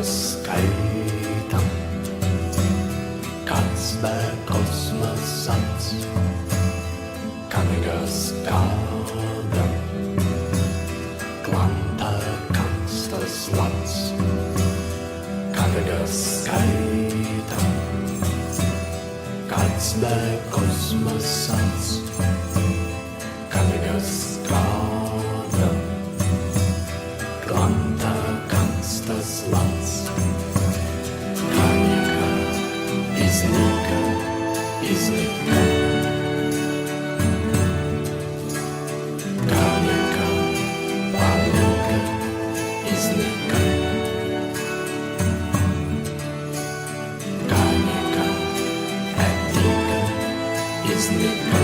skaitam, kāds kosmos sats, kanigas kādam, klanta kanstas lats, kanigas skaitam, kāds kosmos sats, kanigas kādam, klanta kanstas lats. Kanika iznika, iznika. Kanika palika, iznika. Kanika etika, iznika.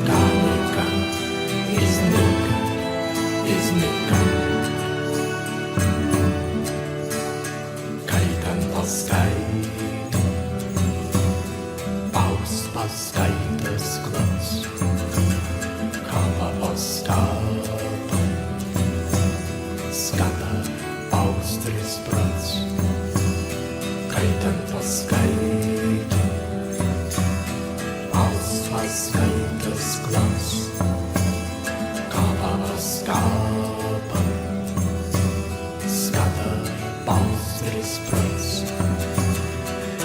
Kanika iznika, iznika. Kaitan paskaita, paust paskaitas klats, kava paskata, skata paustris prats. Kaitan paskaita, paust paskaitas klats, kava paskata, skata paustris prats.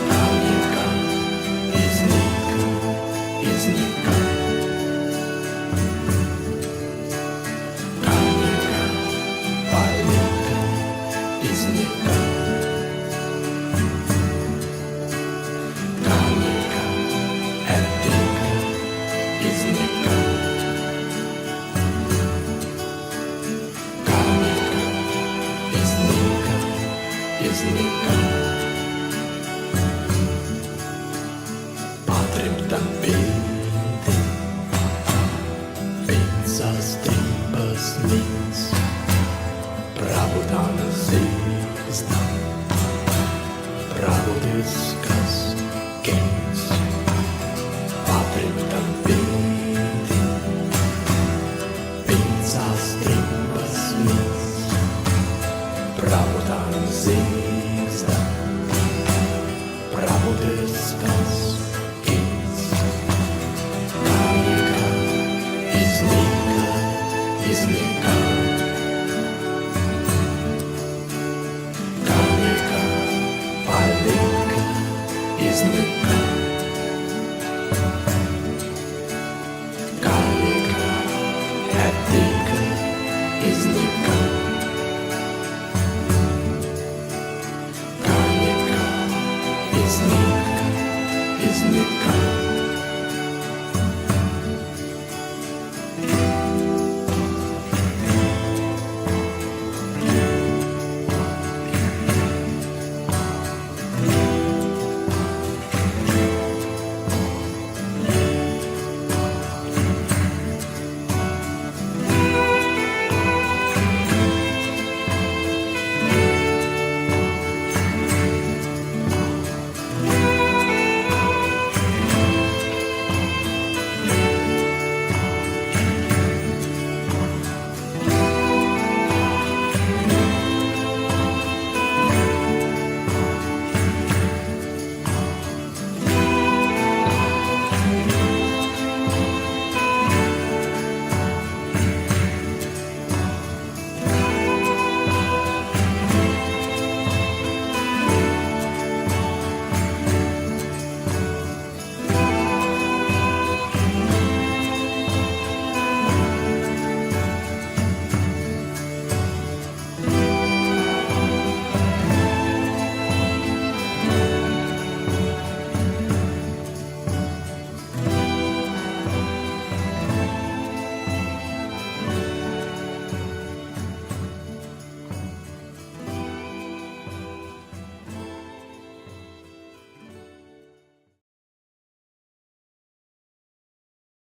Kanika iznika, iznika. Kanika palika, iznika. Kanika etika, iznika. Kanika iznika, iznika. Patrimtam pildim, piecas tripas mīns,